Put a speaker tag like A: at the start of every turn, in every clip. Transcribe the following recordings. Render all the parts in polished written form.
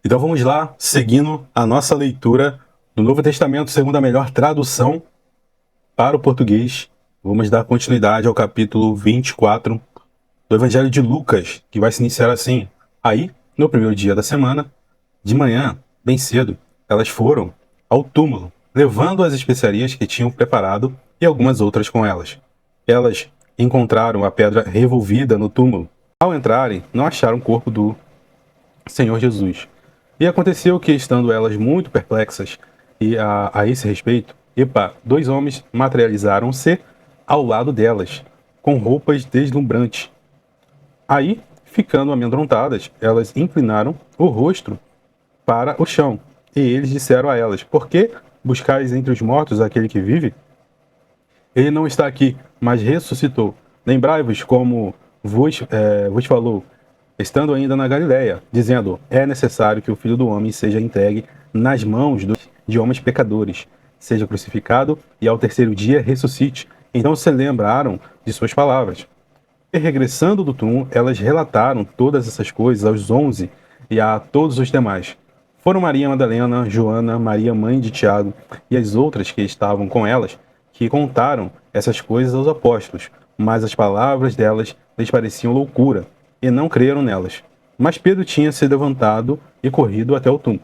A: Então vamos lá, seguindo a nossa leitura do Novo Testamento segundo a melhor tradução para o português. Vamos dar continuidade ao capítulo 24 do Evangelho de Lucas, que vai se iniciar assim. Aí, no primeiro dia da semana, de manhã, bem cedo, elas foram ao túmulo, levando as especiarias que tinham preparado e algumas outras com elas. Elas encontraram a pedra revolvida no túmulo. Ao entrarem, não acharam o corpo do Senhor Jesus. E aconteceu que, estando elas muito perplexas e a esse respeito, dois homens materializaram-se ao lado delas, com roupas deslumbrantes. Aí, ficando amedrontadas, elas inclinaram o rosto para o chão, e eles disseram a elas: Por que buscais entre os mortos aquele que vive? Ele não está aqui, mas ressuscitou. Lembrai-vos como vos falou, estando ainda na Galiléia, dizendo: É necessário que o Filho do Homem seja entregue nas mãos de homens pecadores, seja crucificado e ao terceiro dia ressuscite. Então se lembraram de suas palavras. E regressando do túmulo, elas relataram todas essas coisas aos 11 e a todos os demais. Foram Maria Madalena, Joana, Maria mãe de Tiago e as outras que estavam com elas, que contaram essas coisas aos apóstolos, mas as palavras delas lhes pareciam loucura, e não creram nelas. Mas Pedro tinha se levantado e corrido até o túmulo.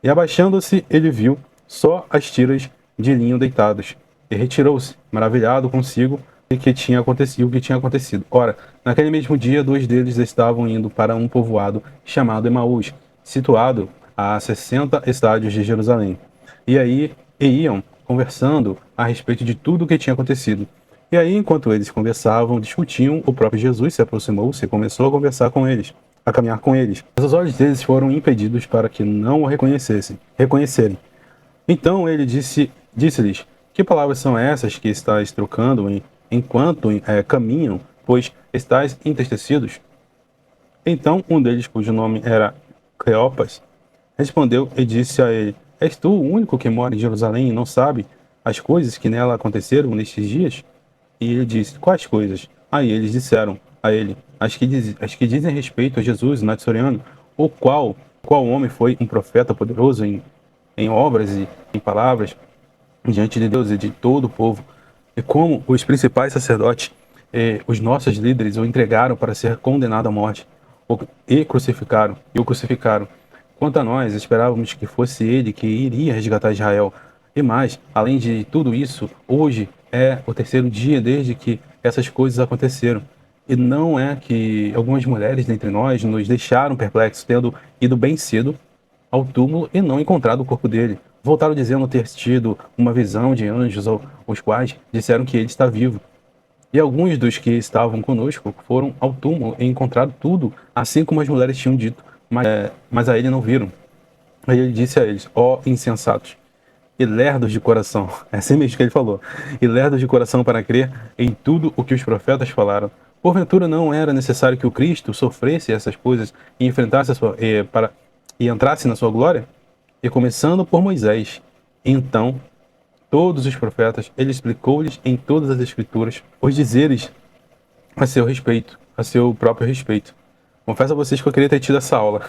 A: E abaixando-se, ele viu só as tiras de linho deitadas, e retirou-se, maravilhado consigo, o que tinha acontecido. Ora, naquele mesmo dia, dois deles estavam indo para um povoado chamado Emaús, situado a 60 estádios de Jerusalém. E aí iam conversando a respeito de tudo o que tinha acontecido. E aí, enquanto eles conversavam, discutiam, o próprio Jesus se aproximou-se e começou a conversar com eles, a caminhar com eles. Mas os olhos deles foram impedidos para que não o reconhecerem. Então ele disse-lhes: Que palavras são essas que estáis trocando enquanto caminham, pois estáis entristecidos? Então um deles, cujo nome era Cleopas, respondeu e disse a ele: És tu o único que mora em Jerusalém e não sabe as coisas que nela aconteceram nestes dias? E ele disse: Quais coisas? Aí eles disseram a ele: As que dizem respeito a Jesus Nazareno, o qual homem foi um profeta poderoso em obras e em palavras diante de Deus e de todo o povo, e como os principais sacerdotes, os nossos líderes, o entregaram para ser condenado à morte, e o crucificaram. Quanto a nós, esperávamos que fosse ele que iria resgatar Israel. E mais, além de tudo isso, hoje é o terceiro dia desde que essas coisas aconteceram. E não é que algumas mulheres dentre nós nos deixaram perplexos, tendo ido bem cedo ao túmulo e não encontrado o corpo dele. Voltaram dizendo ter tido uma visão de anjos, os quais disseram que ele está vivo. E alguns dos que estavam conosco foram ao túmulo e encontraram tudo, assim como as mulheres tinham dito, mas a ele não viram. Aí ele disse a eles: Ó insensatos e lerdos de coração, é assim mesmo que ele falou, e lerdos de coração para crer em tudo o que os profetas falaram. Porventura não era necessário que o Cristo sofresse essas coisas e enfrentasse e entrasse na sua glória? E começando por Moisés, então todos os profetas, ele explicou-lhes em todas as escrituras os dizeres a seu respeito, a seu próprio respeito. Confesso a vocês que eu queria ter tido essa aula.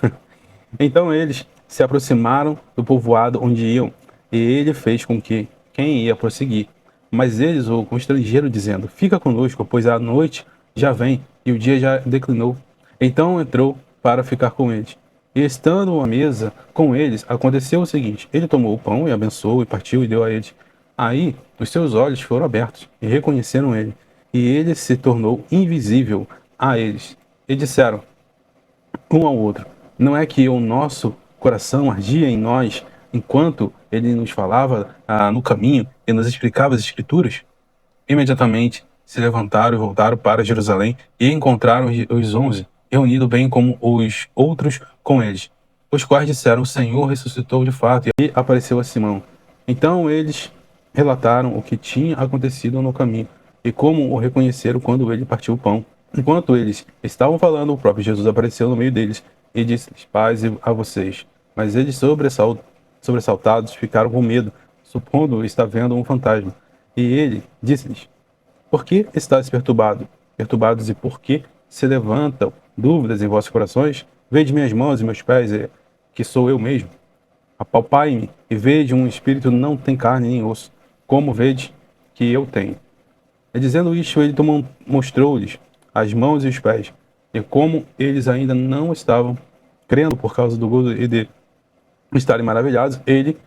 A: Então eles se aproximaram do povoado onde iam, e ele fez com que quem ia prosseguir. Mas eles o constrangeram, dizendo: Fica conosco, pois a noite já vem e o dia já declinou. Então entrou para ficar com eles. E estando à mesa com eles, aconteceu o seguinte: ele tomou o pão e abençoou e partiu e deu a eles. Aí os seus olhos foram abertos e reconheceram ele, e ele se tornou invisível a eles. E disseram um ao outro: Não é que o nosso coração ardia em nós enquanto ele nos falava no caminho e nos explicava as escrituras? Imediatamente se levantaram e voltaram para Jerusalém e encontraram os 11 reunidos, bem como os outros com eles, os quais disseram: O Senhor ressuscitou de fato e apareceu a Simão. Então eles relataram o que tinha acontecido no caminho e como o reconheceram quando ele partiu o pão. Enquanto eles estavam falando, o próprio Jesus apareceu no meio deles e disse-lhes: Paz a vocês. Mas eles, sobressaltados, ficaram com medo, supondo estar vendo um fantasma. E ele disse-lhes: Por que estáis perturbados, e por que se levantam dúvidas em vossos corações? Vede minhas mãos e meus pés, que sou eu mesmo? Apalpai-me e vede, um espírito não tem carne nem osso, como vede que eu tenho. E dizendo isto, ele mostrou-lhes as mãos e os pés. E como eles ainda não estavam crendo por causa do gozo e de estarem maravilhados, ele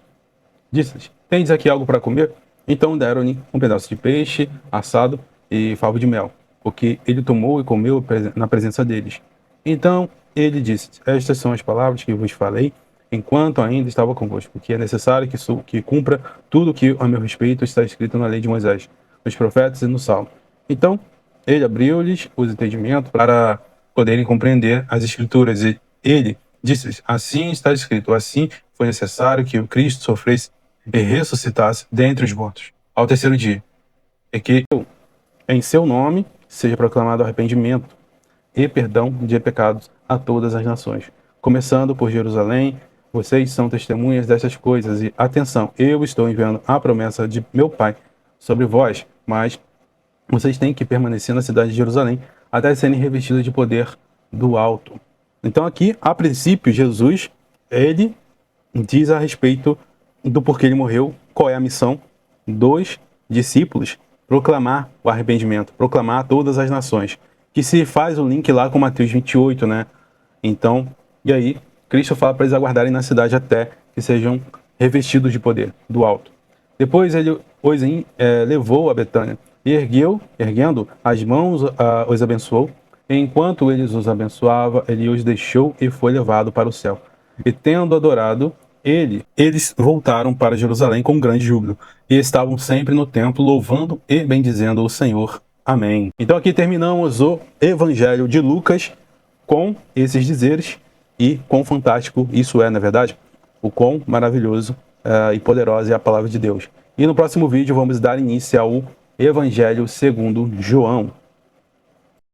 A: disse-lhes: tendes aqui algo para comer? Então deram-lhe um pedaço de peixe assado e favo de mel, o que ele tomou e comeu na presença deles. Então ele disse: estas são as palavras que vos falei enquanto ainda estava convosco, que é necessário que cumpra tudo o que a meu respeito está escrito na lei de Moisés, nos profetas e no Salmo. Então ele abriu-lhes os entendimentos para poderem compreender as escrituras, e ele disse-lhes: assim está escrito, assim foi necessário que o Cristo sofresse e ressuscitasse dentre os mortos ao terceiro dia, e que em seu nome seja proclamado arrependimento e perdão de pecados a todas as nações, começando por Jerusalém. Vocês são testemunhas dessas coisas, e atenção, eu estou enviando a promessa de meu Pai sobre vós, mas vocês têm que permanecer na cidade de Jerusalém até serem revestidos de poder do alto. Então aqui, a princípio, Jesus, ele diz a respeito do porquê ele morreu, qual é a missão dos discípulos: proclamar o arrependimento, proclamar a todas as nações, que se faz o link lá com Mateus 28, né? Então, e aí, Cristo fala para eles aguardarem na cidade até que sejam revestidos de poder do alto. Depois ele os levou a Betânia e erguendo as mãos, os abençoou. E enquanto eles os abençoava, ele os deixou e foi levado para o céu. E tendo adorado eles voltaram para Jerusalém com grande júbilo, e estavam sempre no templo louvando e bendizendo o Senhor. Amém. Então aqui terminamos o Evangelho de Lucas com esses dizeres, e quão fantástico isso é, na verdade, o quão maravilhoso e poderosa é a palavra de Deus. E no próximo vídeo vamos dar início ao Evangelho segundo João.